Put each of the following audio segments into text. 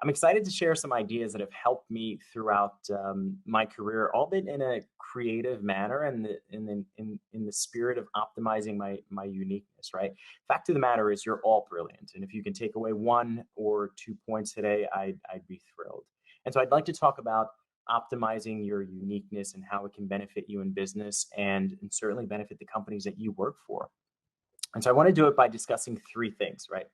I'm excited to share some ideas that have helped me throughout my career, all been in a creative manner and in the spirit of optimizing my uniqueness. Right. Fact of the matter is, you're all brilliant, and if you can take away 1 or 2 points today, I'd be thrilled. And so I'd like to talk about optimizing your uniqueness and how it can benefit you in business and certainly benefit the companies that you work for. And so I want to do it by discussing three things, right?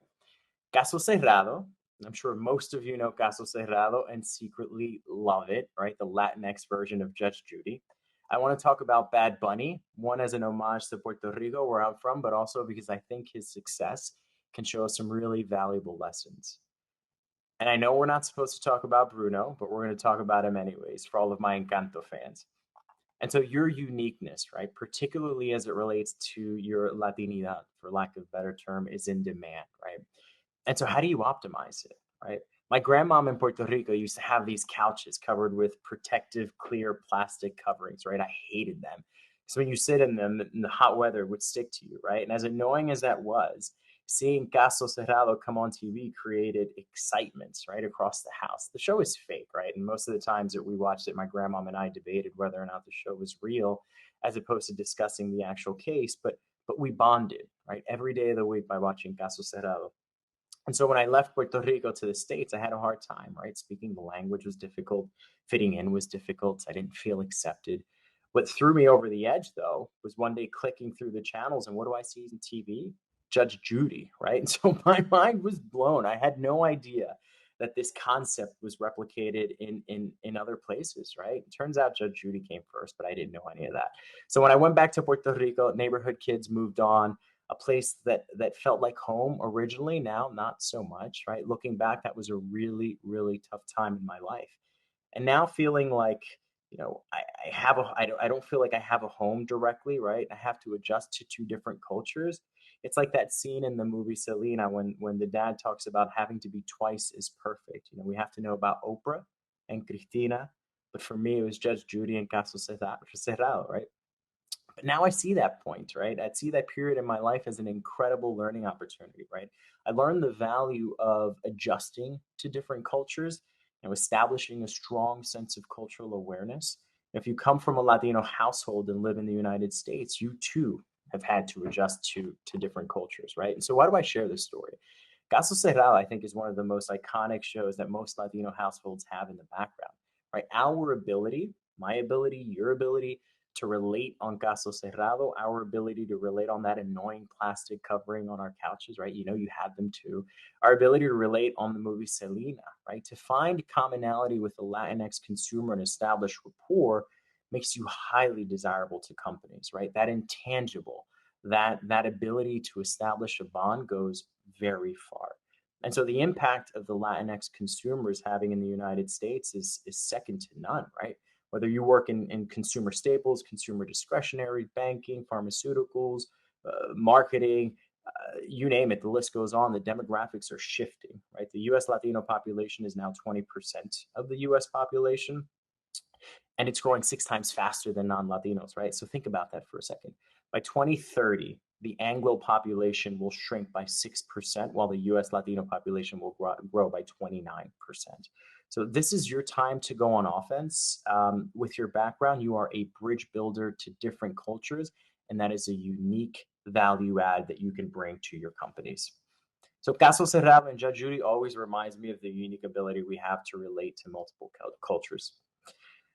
Caso Cerrado. I'm sure most of you know Caso Cerrado and secretly love it, right? The Latinx version of Judge Judy. I want to talk about Bad Bunny, one as an homage to Puerto Rico, where I'm from, but also because I think his success can show us some really valuable lessons. And I know we're not supposed to talk about Bruno, but we're going to talk about him anyways for all of my Encanto fans. And so your uniqueness, right, particularly as it relates to your Latinidad, for lack of a better term, is in demand, right? And so how do you optimize it, right? My grandmom in Puerto Rico used to have these couches covered with protective, clear plastic coverings, right? I hated them. So when you sit in them, in the hot weather, it would stick to you, right? And as annoying as that was, seeing Caso Cerrado come on TV created excitement, right, across the house. The show is fake, right? And most of the times that we watched it, my grandmom and I debated whether or not the show was real, as opposed to discussing the actual case. But we bonded, right, every day of the week by watching Caso Cerrado. And so when I left Puerto Rico to the States, I had a hard time, right? Speaking the language was difficult, fitting in was difficult. I didn't feel accepted. What threw me over the edge, though, was one day clicking through the channels, and what do I see on TV? Judge Judy, right? And so my mind was blown. I had no idea that this concept was replicated in other places, right? It turns out Judge Judy came first, but I didn't know any of that. So when I went back to Puerto Rico, neighborhood kids moved on, a place that felt like home originally, now not so much, right? Looking back, that was a really, really tough time in my life. And now feeling like, I have a I don't feel like I have a home directly, right? I have to adjust to two different cultures. It's like that scene in the movie Selena when the dad talks about having to be twice as perfect. We have to know about Oprah and Cristina, but for me it was Judge Judy and Caso Cerrado, right? But now I see that point, right? I see that period in my life as an incredible learning opportunity, right? I learned the value of adjusting to different cultures and establishing a strong sense of cultural awareness. If you come from a Latino household and live in the United States, you too have had to adjust to different cultures, right? And so why do I share this story? Caso Cerrado, I think, is one of the most iconic shows that most Latino households have in the background, right? Our ability, my ability, your ability to relate on Caso Cerrado, our ability to relate on that annoying plastic covering on our couches, right? You have them too. Our ability to relate on the movie Selena, right? To find commonality with the Latinx consumer and establish rapport makes you highly desirable to companies, right? That intangible, that ability to establish a bond goes very far. And so the impact of the Latinx consumers having in the United States is second to none, right? Whether you work in consumer staples, consumer discretionary, banking, pharmaceuticals, marketing, you name it, the list goes on. The demographics are shifting, right? The US Latino population is now 20% of the US population, and it's growing 6 times faster than non-Latinos, right? So think about that for a second. By 2030, the Anglo population will shrink by 6%, while the US Latino population will grow by 29%. So this is your time to go on offense. With your background, you are a bridge builder to different cultures, and that is a unique value add that you can bring to your companies. So Caso Cerrado and Judge Judy always reminds me of the unique ability we have to relate to multiple cultures.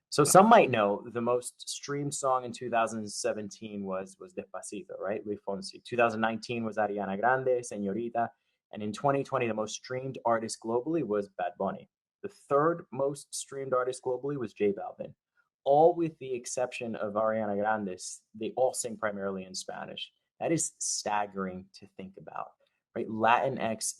So some might know the most streamed song in 2017 was Despacito, right? Luis Fonsi. 2019 was Ariana Grande, Señorita. And in 2020, the most streamed artist globally was Bad Bunny. The third most streamed artist globally was J Balvin. All with the exception of Ariana Grande, they all sing primarily in Spanish. That is staggering to think about, right? Latinx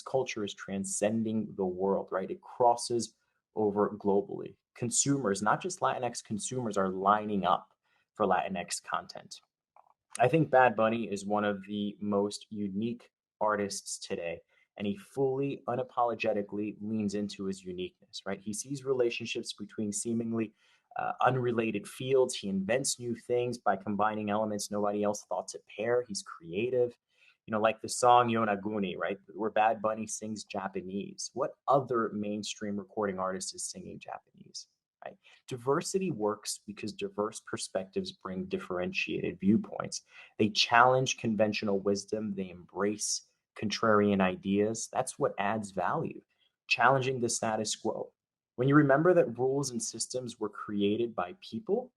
culture is transcending the world, right? It crosses over globally. Consumers, not just Latinx consumers, are lining up for Latinx content. I think Bad Bunny is one of the most unique artists today, and he fully, unapologetically leans into his uniqueness, right? He sees relationships between seemingly unrelated fields. He invents new things by combining elements nobody else thought to pair. He's creative. Like the song Yonaguni, right? Where Bad Bunny sings Japanese. What other mainstream recording artist is singing Japanese? Right? Diversity works because diverse perspectives bring differentiated viewpoints. They challenge conventional wisdom, they embrace contrarian ideas. That's what adds value, challenging the status quo. When you remember that rules and systems were created by people,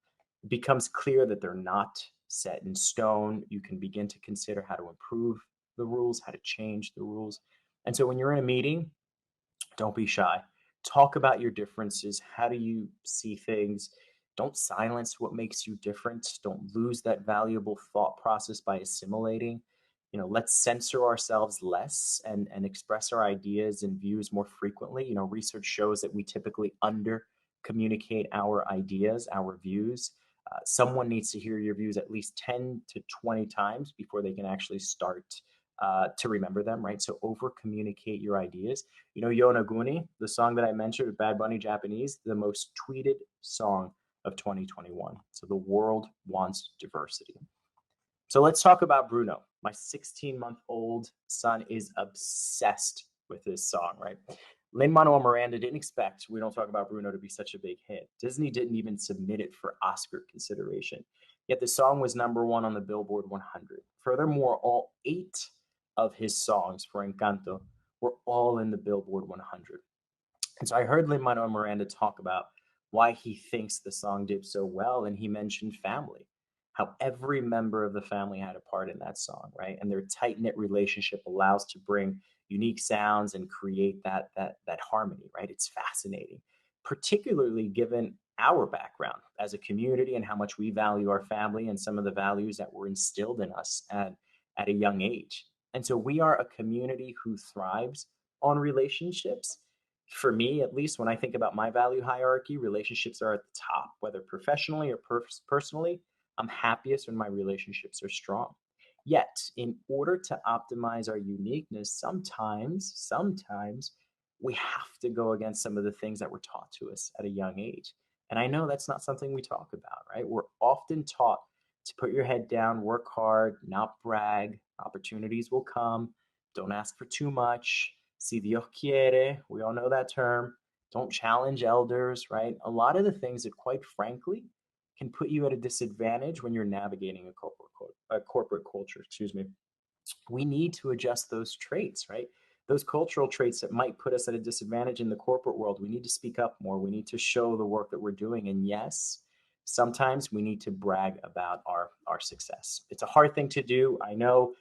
it becomes clear that they're not set in stone. You can begin to consider how to improve the rules, how to change the rules. And so when you're in a meeting, don't be shy. Talk about your differences. How do you see things? Don't silence what makes you different. Don't lose that valuable thought process by assimilating. Let's censor ourselves less and express our ideas and views more frequently. Research shows that we typically under communicate our ideas, our views. Someone needs to hear your views at least 10 to 20 times before they can actually start to remember them, right? So over communicate your ideas. Yonaguni, the song that I mentioned with Bad Bunny Japanese, the most tweeted song of 2021. So the world wants diversity. So let's talk about Bruno. My 16-month-old son is obsessed with this song, right? Lin-Manuel Miranda didn't expect We Don't Talk About Bruno to be such a big hit. Disney didn't even submit it for Oscar consideration. Yet the song was #1 on the Billboard 100. Furthermore, all 8 of his songs for Encanto were all in the Billboard 100. And so I heard Lin-Manuel Miranda talk about why he thinks the song did so well, and he mentioned family, how every member of the family had a part in that song, right? And their tight-knit relationship allows to bring unique sounds and create that harmony, right? It's fascinating, particularly given our background as a community and how much we value our family and some of the values that were instilled in us at a young age. And so we are a community who thrives on relationships. For me, at least, when I think about my value hierarchy, relationships are at the top, whether professionally or personally. I'm happiest when my relationships are strong. Yet, in order to optimize our uniqueness, sometimes we have to go against some of the things that were taught to us at a young age. And I know that's not something we talk about, right? We're often taught to put your head down, work hard, not brag. Opportunities will come. Don't ask for too much. Si Dios quiere, we all know that term. Don't challenge elders, right? A lot of the things that, quite frankly, can put you at a disadvantage when you're navigating a corporate culture. Excuse me. We need to adjust those traits, right? Those cultural traits that might put us at a disadvantage in the corporate world. We need to speak up more. We need to show the work that we're doing. And yes, sometimes we need to brag about our success. It's a hard thing to do. I know.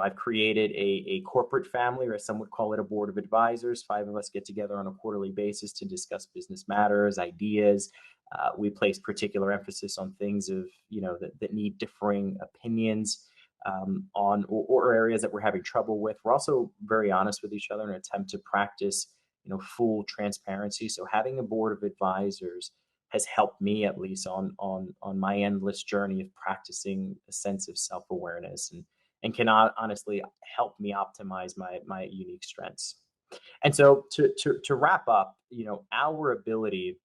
I've created a corporate family, or as some would call it, a board of advisors. 5 of us get together on a quarterly basis to discuss business matters, ideas. We place particular emphasis on things that need differing opinions on or areas that we're having trouble with. We're also very honest with each other in an attempt to practice full transparency. So having a board of advisors has helped me, at least on my endless journey of practicing a sense of self-awareness, and can honestly help me optimize my unique strengths. And so to wrap up, our ability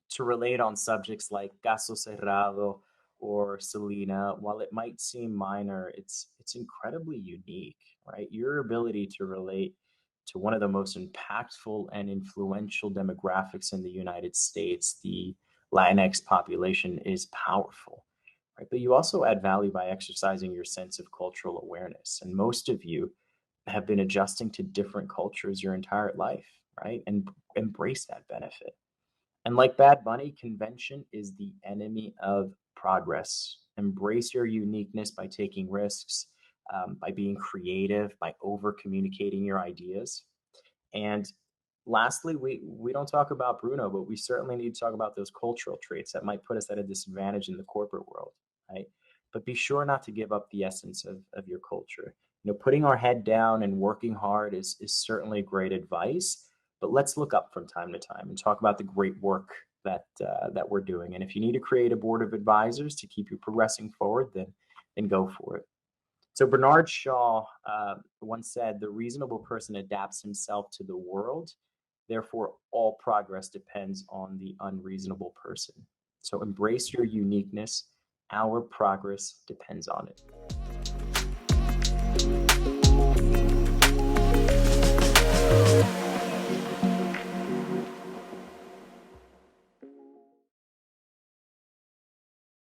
to relate on subjects like Caso Cerrado or Selena, while it might seem minor, it's incredibly unique, right? Your ability to relate to one of the most impactful and influential demographics in the United States, the Latinx population, is powerful, right? But you also add value by exercising your sense of cultural awareness. And most of you have been adjusting to different cultures your entire life, right? And embrace that benefit. And like Bad Bunny, convention is the enemy of progress. Embrace your uniqueness by taking risks, by being creative, by over communicating your ideas. And lastly, we don't talk about Bruno, but we certainly need to talk about those cultural traits that might put us at a disadvantage in the corporate world, right? But be sure not to give up the essence of your culture. Putting our head down and working hard is certainly great advice, but let's look up from time to time and talk about the great work that we're doing. And if you need to create a board of advisors to keep you progressing forward, then go for it. So Bernard Shaw once said, "The reasonable person adapts himself to the world. Therefore, all progress depends on the unreasonable person." So embrace your uniqueness. Our progress depends on it.